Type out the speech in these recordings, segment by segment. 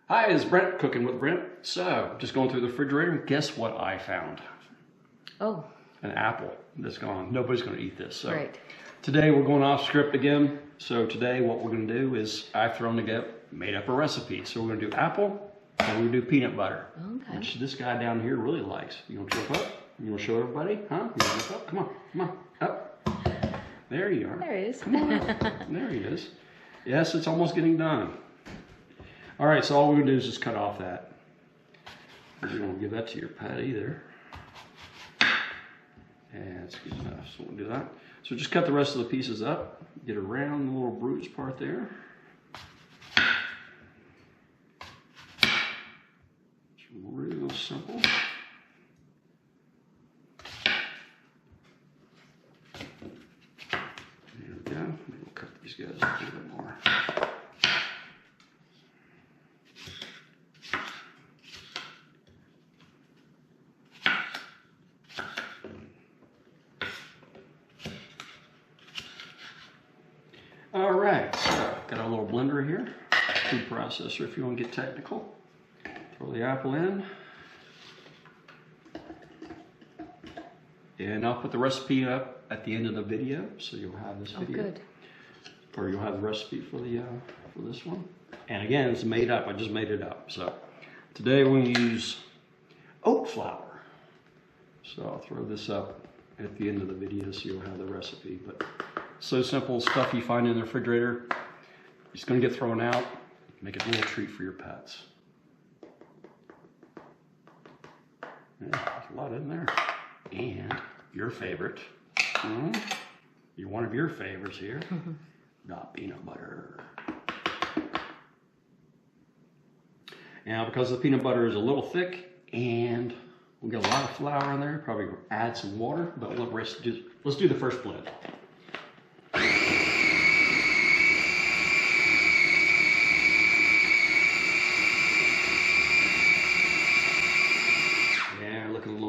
Hi, it's Brent, Cooking with Brent. So, just going through the refrigerator, and guess what I found? Oh. An apple that's gone. Nobody's going to eat this. So, right. Today we're going off script again. So today what we're going to do is I've thrown together, made up a recipe. So we're going to do apple and we're going to do peanut butter. Okay. Which this guy down here really likes. You want to jump up? You want to show everybody? Huh? You want to jump up? Come on, come on, up. There you are. There he is. Come on up. There he is. Yes, it's almost getting done. All right, so all we're going to do is just cut off that. You're going to give that to your patty there. And that's good enough, so we'll do that. So just cut the rest of the pieces up, get around the little bruised part there. It's real simple. There we go. Maybe we'll cut these guys up a little bit more. All right, so got our little blender here, food processor if you want to get technical. Throw the apple in. And I'll put the recipe up at the end of the video, so you'll have this video. Good. Or you'll have the recipe for this one. And again, it's made up, I just made it up. So today we're going to use oat flour. So I'll throw this up at the end of the video so you'll have the recipe. But so simple stuff you find in the refrigerator. It's going to get thrown out. Make it a little treat for your pets. Yeah, there's a lot in there. And your favorite. You're one of your favorites here. Not peanut butter. Now, because the peanut butter is a little thick and we got a lot of flour in there, probably add some water. But let's do the first blend.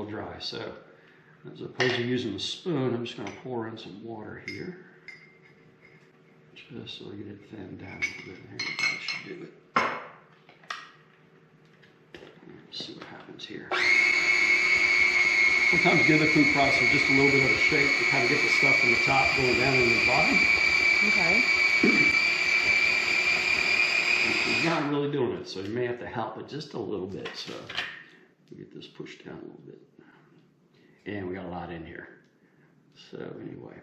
Dry. So as opposed to using the spoon, I'm just going to pour in some water here, just so I get it thinned down a little bit. There you go, that should do it. Let's see what happens here. Sometimes give the food processor just a little bit of a shake to kind of get the stuff from the top going down in the bottom. Okay. He's not really doing it, so you may have to help it just a little bit. So we get this pushed down a little bit. And we got a lot in here. So anyway,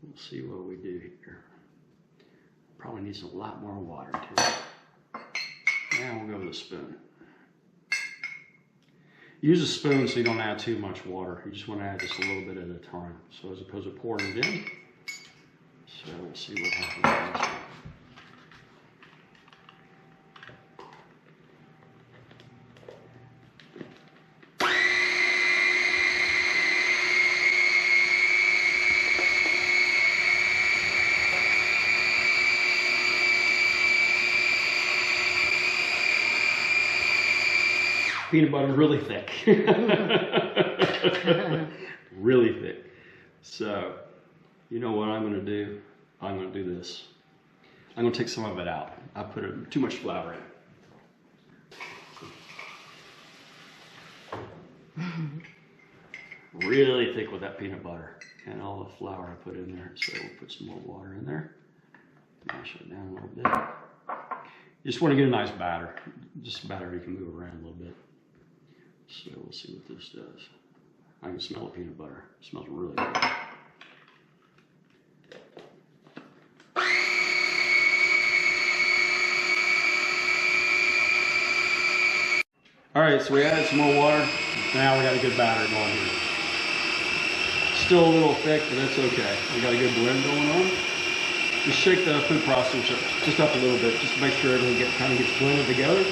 we'll see what we do here. Probably needs a lot more water to it. Now we'll go with a spoon. Use a spoon so you don't add too much water. You just want to add just a little bit at a time. So as opposed to pouring it in. So we'll see what happens. Peanut butter is really thick. Really thick. So, you know what I'm going to do? I'm going to do this. I'm going to take some of it out. I put too much flour in. Really thick with that peanut butter and all the flour I put in there. So we'll put some more water in there. Mash it down a little bit. You just want to get a nice batter. Just a batter you can move around a little bit. So we'll see what this does. I can smell the peanut butter. It smells really good. All right, so we added some more water. Now we got a good batter going here. Still a little thick, but that's okay. We got a good blend going on. Just shake the food processor just up a little bit, just to make sure everything kind of gets blended together.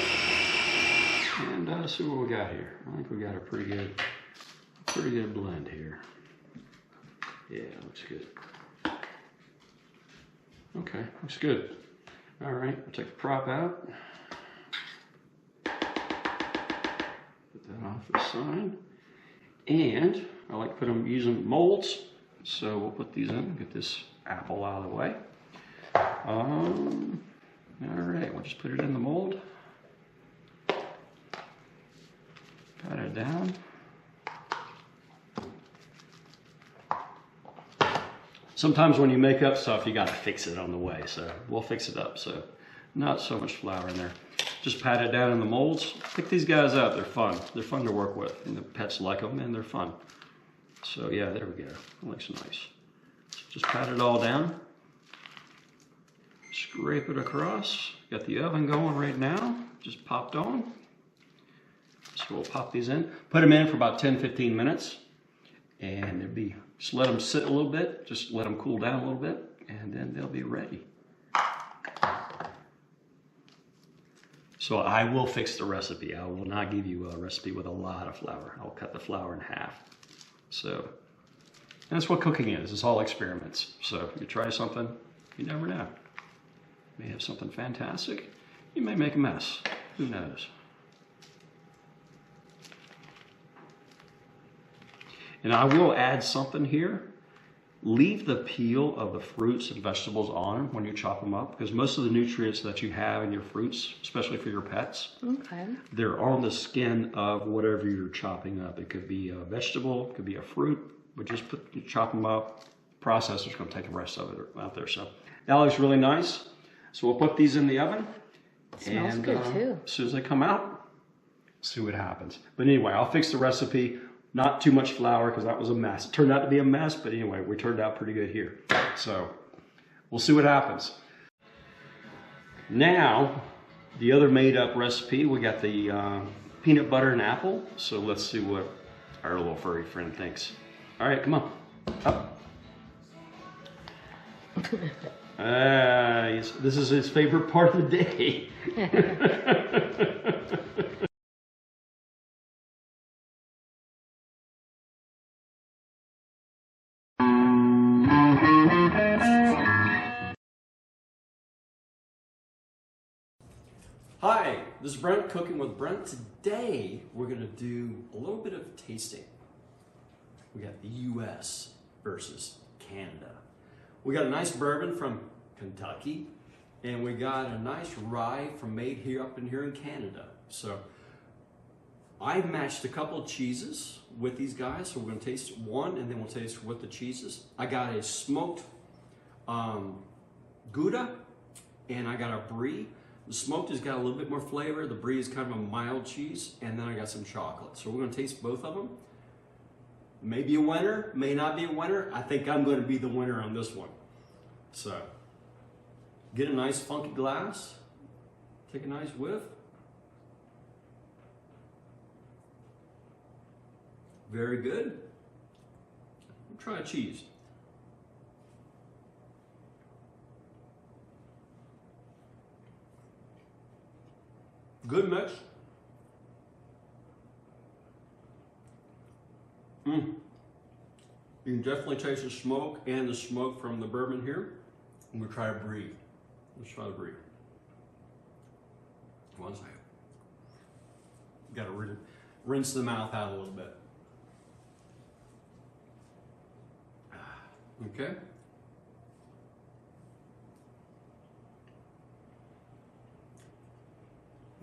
And see what we got here. I think we got a pretty good blend here. Yeah, looks good. Okay, looks good. All right, I'll take the prop out. Put that off the side. And I like to put them using molds. So we'll put these in, get this apple out of the way. All right, we'll just put it in the mold. it down. Sometimes when you make up stuff, you gotta fix it on the way, so we'll fix it up. So not so much flour in there. Just pat it down in the molds. Pick these guys up, they're fun. They're fun to work with, and the pets like them, and they're fun. So yeah, there we go, that looks nice. Just pat it all down. Scrape it across. Got the oven going right now, just popped on. So we'll pop these in. Put them in for about 10-15 minutes. And it'd be, just let them sit a little bit, just let them cool down a little bit, and then they'll be ready. So I will fix the recipe. I will not give you a recipe with a lot of flour. I'll cut the flour in half. So, and that's what cooking is. It's all experiments. So you try something, you never know. You may have something fantastic. You may make a mess. Who knows? And I will add something here. Leave the peel of the fruits and vegetables on when you chop them up, because most of the nutrients that you have in your fruits, especially for your pets, they're on the skin of whatever you're chopping up. It could be a vegetable, it could be a fruit, but just chop them up. Processor's gonna take the rest of it out there. So that looks really nice. So we'll put these in the oven. Smells good too. As soon as they come out, see what happens. But anyway, I'll fix the recipe. Not too much flour, because that was a mess. It turned out to be a mess, but anyway, we turned out pretty good here. So we'll see what happens. Now, the other made up recipe, we got the peanut butter and apple. So let's see what our little furry friend thinks. All right, come on, up. This is his favorite part of the day. Hi, this is Brent, Cooking with Brent. Today, we're gonna do a little bit of tasting. We got the US versus Canada. We got a nice bourbon from Kentucky, and we got a nice rye from made here up in here in Canada. So, I've matched a couple of cheeses with these guys, so we're gonna taste one, and then we'll taste with the cheeses. I got a smoked Gouda, and I got a Brie. The smoked has got a little bit more flavor. The Brie is kind of a mild cheese, and then I got some chocolate. So we're gonna taste both of them. Maybe a winner, may not be a winner. I think I'm gonna be the winner on this one. So, get a nice funky glass, take a nice whiff. Very good. We'll try a cheese. Good mix. You can definitely taste the smoke and the smoke from the bourbon here. And we'll try a Brie. Let's try the Brie. One second. Got to rinse the mouth out a little bit. Okay.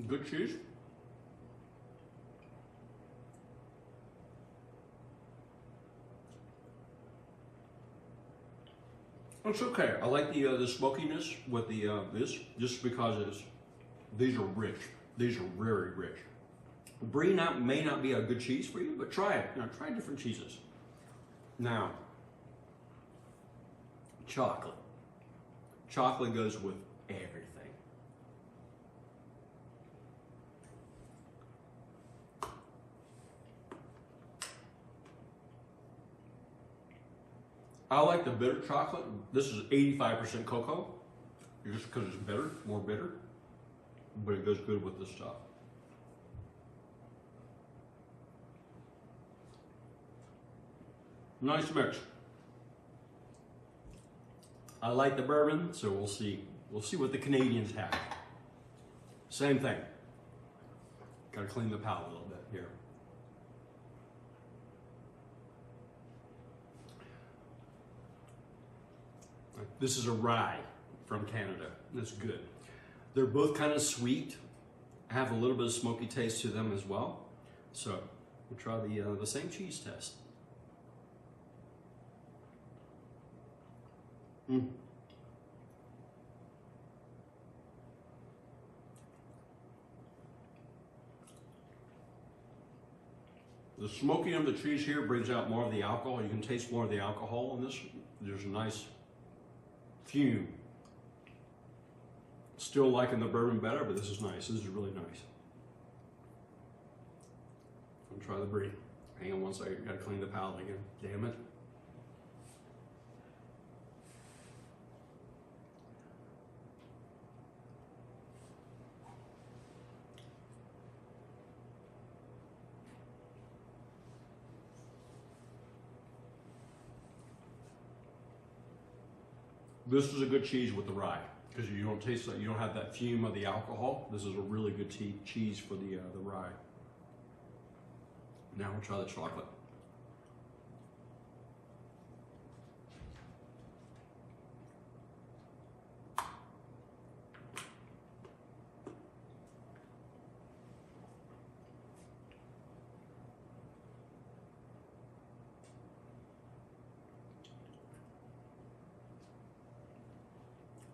Good cheese. It's okay. I like the smokiness with the this, just because these are rich. These are very rich. Brie may not be a good cheese for you, but try it. Try different cheeses. Now, chocolate. Chocolate goes with everything. I like the bitter chocolate. This is 85% cocoa, just because it's bitter, more bitter, but it goes good with this stuff. Nice mix. I like the bourbon, so we'll see. We'll see what the Canadians have. Same thing. Gotta clean the palate a little bit here. This is a rye from Canada. That's good. They're both kind of sweet, have a little bit of smoky taste to them as well. So We'll try the same cheese test. The smoking of the cheese here brings out more of the alcohol. You can taste more of the alcohol in this. There's a nice fume. Still liking the bourbon better, but this is nice. This is really nice. I'll try the brie. Hang on one second, gotta clean the palate again. Damn it. This is a good cheese with the rye because you don't taste that, you don't have that fume of the alcohol. This is a really good cheese for the rye. Now we'll try the chocolate.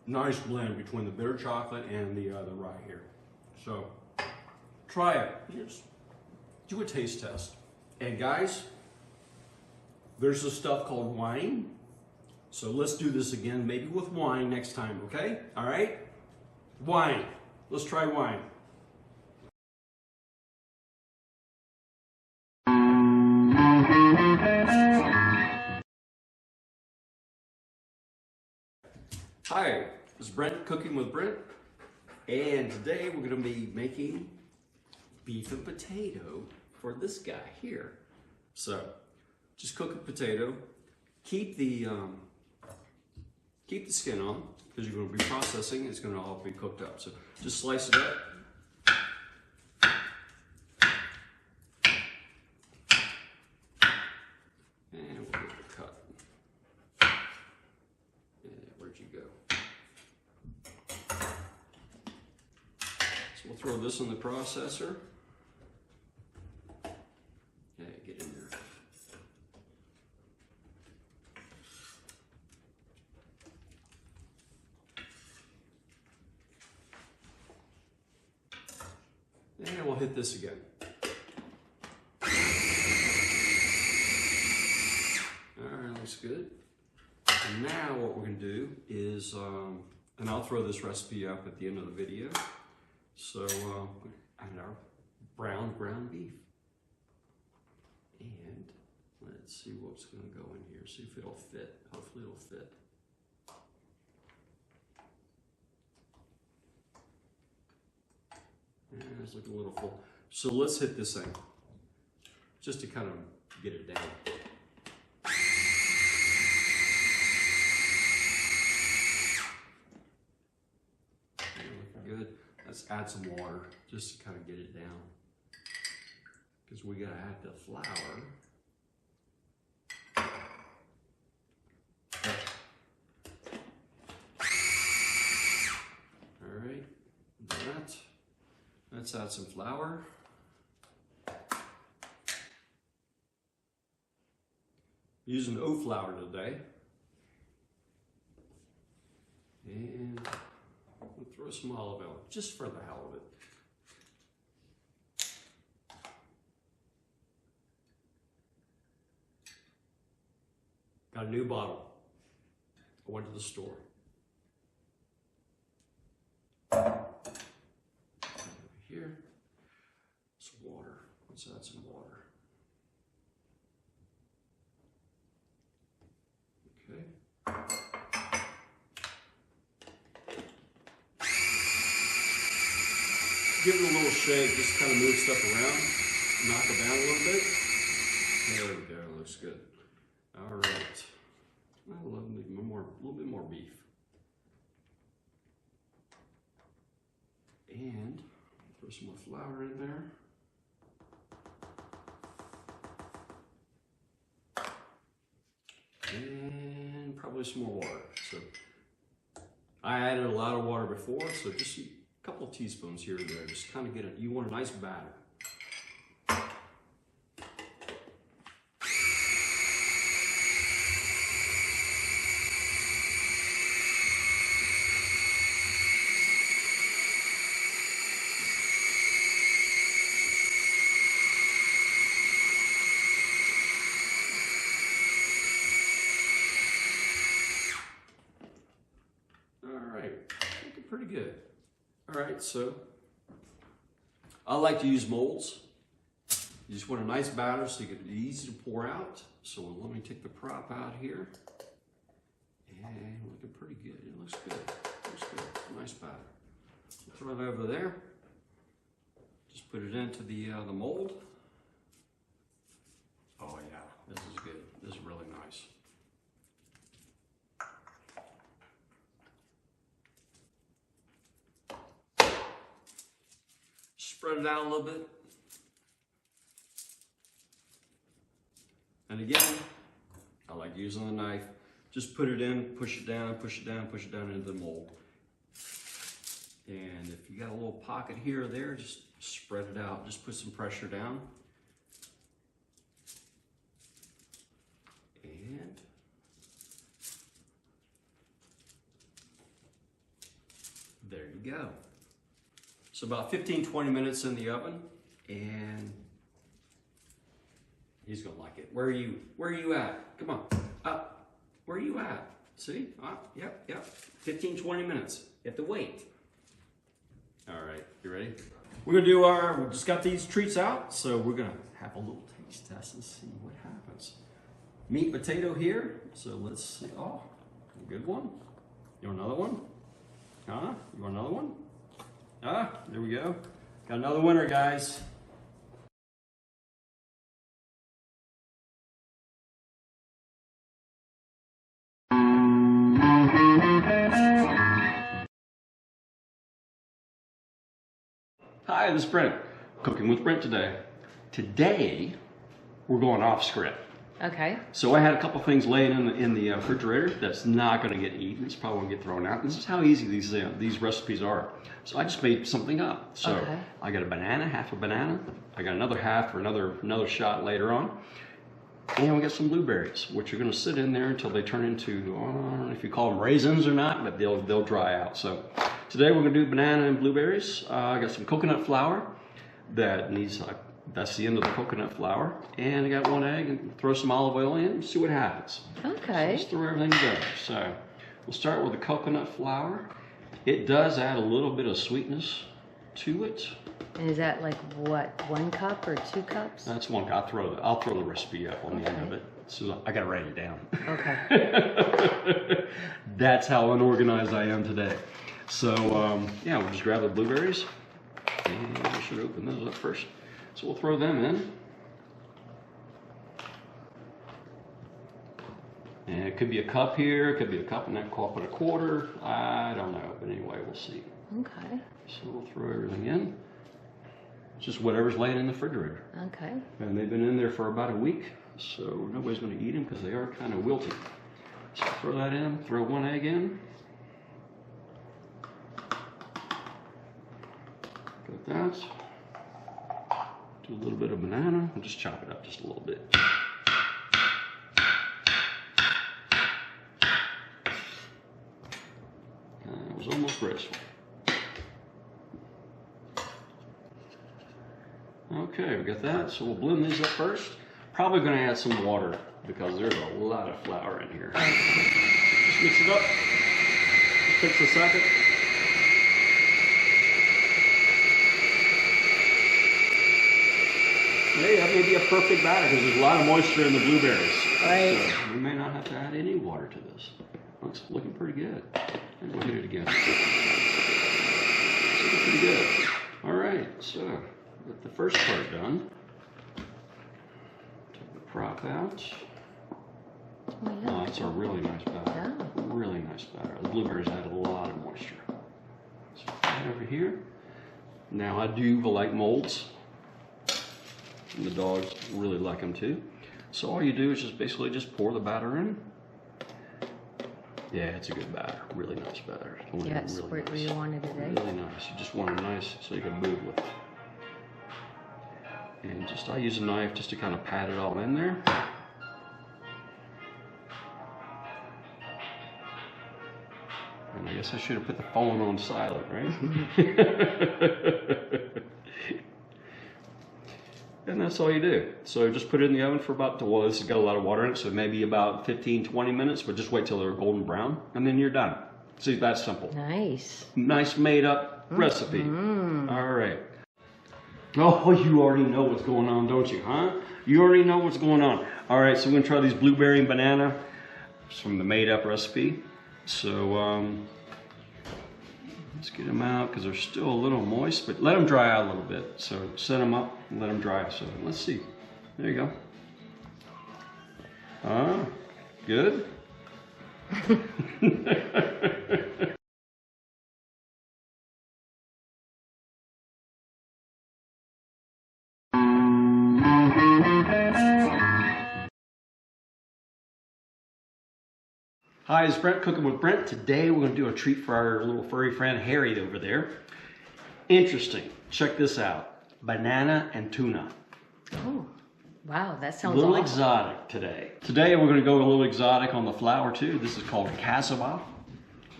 Nice blend between the bitter chocolate and the rye here. So try it. Just do a taste test. And guys, there's this stuff called wine. So let's do this again, maybe with wine next time, okay? All right? Wine. Let's try wine. Hi, this is Brent, Cooking with Brent, and today we're going to be making beef and potato for this guy here. So, just cook a potato, keep the skin on, because you're going to be processing, it's going to all be cooked up. So, just slice it up. And we'll give it a cut. Where'd you go? So we'll throw this in the processor. Yeah, get in there. And we'll hit this again. All right, looks good. And now what we're going to do is, and I'll throw this recipe up at the end of the video. So, add our ground beef. And let's see what's going to go in here. See if it'll fit. Hopefully it'll fit. And it's looking a little full. So let's hit this thing, just to kind of get it down. Good. Let's add some water just to kind of get it down, because we gotta add the flour. All right, let's add some flour. Using oat flour today, and we'll throw some olive oil, just for the hell of it. Got a new bottle. I went to the store. Over here, some water. Let's add some water. Okay. Give it a little shake, just kind of move stuff around, knock it down a little bit. There we go, looks good. All right, a little bit more beef. And throw some more flour in there. And probably some more water. So I added a lot of water before, so just a couple of teaspoons here and there. Just kind of get it. You want a nice batter. right, so I like to use molds. You just want a nice batter so you get it easy to pour out. So let me take the prop out here. And looking pretty good. It looks good. It looks good. Nice batter. So throw it over there. Just put it into the mold. Oh yeah, this is good. This is really nice. Spread it out a little bit. And again, I like using the knife. Just put it in, push it down, push it down, push it down into the mold. And if you got a little pocket here or there, just spread it out. Just put some pressure down. And there you go. So about 15-20 minutes in the oven, and he's gonna like it. Where are you at? Come on, up. Where are you at? See? Up, yep. 15-20 minutes. You have to wait. All right, you ready? We're gonna do we just got these treats out, so we're gonna have a little taste test and see what happens. Meat potato here, so let's see. Oh, good one. You want another one? Huh? You want another one? Ah, there we go. Got another winner, guys. Hi, this is Brent. Cooking with Brent today. Today, we're going off script. Okay. So I had a couple things laying in the refrigerator that's not going to get eaten. It's probably going to get thrown out. This is how easy these recipes are. So I just made something up. So okay. I got a banana, half a banana. I got another half for another shot later on. And we got some blueberries, which are going to sit in there until they turn into, I don't know if you call them raisins or not, but they'll dry out. So today we're going to do banana and blueberries. I got some coconut flour that needs that's the end of the coconut flour. And I got one egg and throw some olive oil in and see what happens. Okay. So let's throw everything together. So we'll start with the coconut flour. It does add a little bit of sweetness to it. And is that like what, 1 cup or 2 cups? That's 1 cup. I'll throw the recipe up on the end of it. So I gotta write it down. Okay. That's how unorganized I am today. So yeah, we'll just grab the blueberries and we should open those up first. So we'll throw them in. And it could be a cup here, it could be a cup and a quarter. I don't know, but anyway, we'll see. Okay. So we'll throw everything in. Just whatever's laying in the refrigerator. Okay. And they've been in there for about a week, so nobody's going to eat them because they are kind of wilty. So throw that in, throw 1 egg in. Got that. Do a little bit of banana. We'll just chop it up just a little bit. That was almost graceful. Okay, we got that. So we'll blend these up first. Probably going to add some water because there's a lot of flour in here. Just mix it up. Just takes a second. Hey, that may be a perfect batter because there's a lot of moisture in the blueberries. Right. So we may not have to add any water to this. Looks looking pretty good. And we'll hit it again. It's looking pretty good. All right, so get the first part done. Take the prop out. Oh, that's a really nice batter. Yeah. Really nice batter. The blueberries add a lot of moisture. So right over here. Now I do like molds. And the dogs really like them too. So all you do is just basically just pour the batter in. Yeah, it's a good batter. Really nice batter. Yes, really where nice. you wanted it, eh? Really nice. You just want it nice so you can move with it. And just I use a knife just to kind of pat it all in there. And I guess I should have put the phone on silent, right? And that's all you do. So just put it in the oven for about, well, this has got a lot of water in it, so maybe about 15-20 minutes, but just wait till they're golden brown, and then you're done. See, that's simple. Nice. Nice made up recipe. All right. Oh, you already know what's going on, don't you, huh? You already know what's going on. All right, so we're gonna try these blueberry and banana. It's from the made up recipe. So let's get them out because they're still a little moist, but let them dry out a little bit. So set them up and let them dry. So let's see. There you go. Good. Hi, it's Brent, Cooking with Brent. Today we're going to do a treat for our little furry friend Harry over there. Interesting. Check this out. Banana and tuna. Oh, wow, that sounds a little awesome. Exotic today. Today we're going to go a little exotic on the flour too. This is called cassava.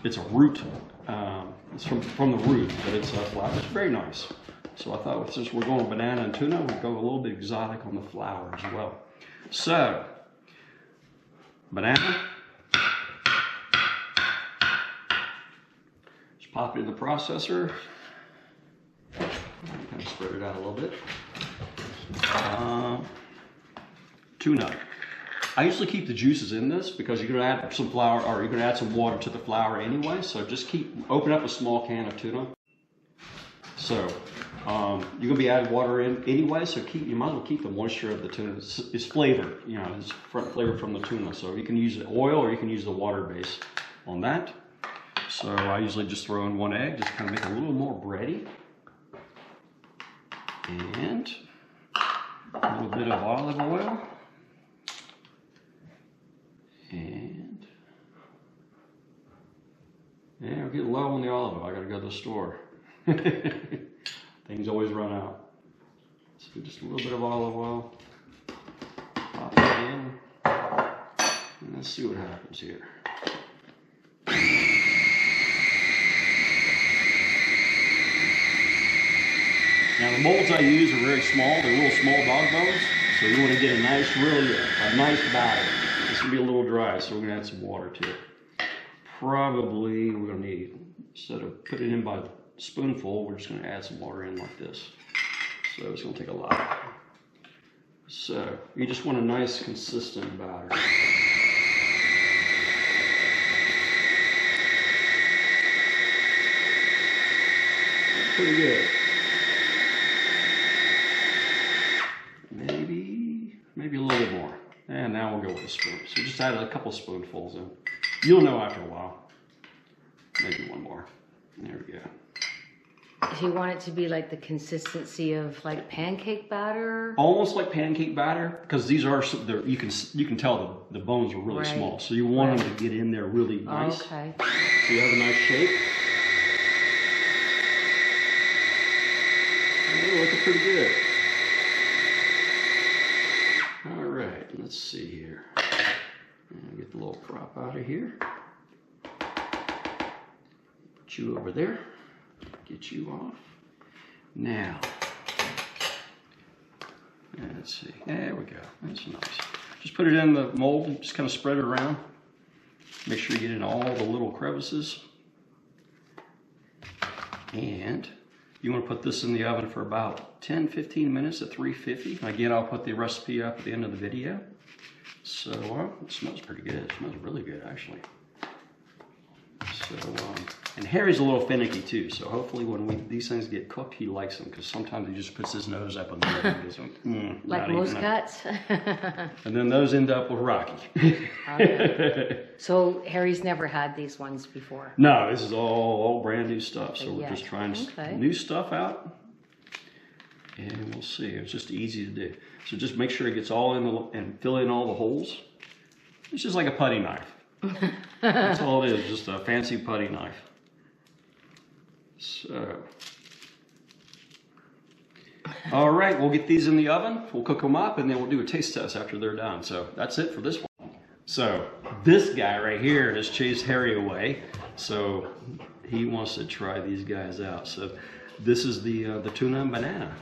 It's a root. It's from the root, but it's a flour. It's very nice. So I thought since we're going banana and tuna, we'd go a little bit exotic on the flour as well. So, banana. Just pop it in the processor. Kind of spread it out a little bit. Tuna. I usually keep the juices in this because you're going to add some flour, or you're going to add some water to the flour anyway. So just open up a small can of tuna. So you're going to be adding water in anyway. So you might as well keep the moisture of the tuna. It's flavored, you know, it's flavored from the tuna. So you can use the oil or you can use the water base on that. So I usually just throw in one egg, just kind of make it a little more bready. And a little bit of olive oil. And yeah, we're getting low on the olive oil. I gotta go to the store. Things always run out. So just a little bit of olive oil. Pop it in. And let's see what happens here. Now the molds I use are very small. They're little small dog bones. So you want to get a nice, really a nice batter. This will be a little dry, so we're going to add some water to it. Probably we're going to need, instead of putting it in by the spoonful, we're just going to add some water in like this. So it's going to take a lot. So you just want a nice, consistent batter. Pretty good. Maybe a little bit more. And now we'll go with a spoon. So just add a couple spoonfuls in. You'll know after a while. Maybe one more. There we go. Do you want it to be like the consistency of like pancake batter? Almost like pancake batter, because these are, you can tell the bones are really small. So you want them to get in there really nice. Okay. So you have a nice shape. Oh, looking pretty good. All right, let's see here. Get the little prop out of here. Put you over there. Get you off. Now, let's see. There we go. That's nice. Just put it in the mold. Just kind of spread it around. Make sure you get in all the little crevices. And you want to put this in the oven for about 10-15 minutes at 350. Again, I'll put the recipe up at the end of the video. So it smells pretty good. It smells really good, actually. So, and Harry's a little finicky too. So hopefully, when these things get cooked, he likes them, because sometimes he just puts his nose up in the oven and goes, like most cats. And then those end up with Rocky. Okay. So Harry's never had these ones before. No, this is all brand new stuff. So we're just trying new stuff out, and we'll see. It's just easy to do. So just make sure it gets all in and fill in all the holes. It's just like a putty knife. That's all it is, just a fancy putty knife. So, all right, we'll get these in the oven. We'll cook them up, and then we'll do a taste test after they're done. So that's it for this one. So this guy right here has chased Harry away. So he wants to try these guys out. So this is the tuna and banana.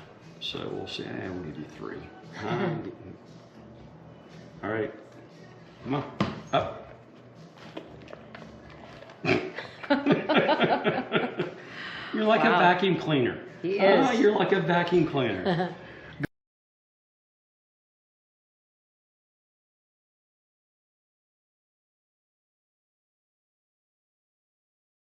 So we'll see. We'll give you 3. All right, come on, up. You're like a Wow. vacuum cleaner. He is. You're like a vacuum cleaner.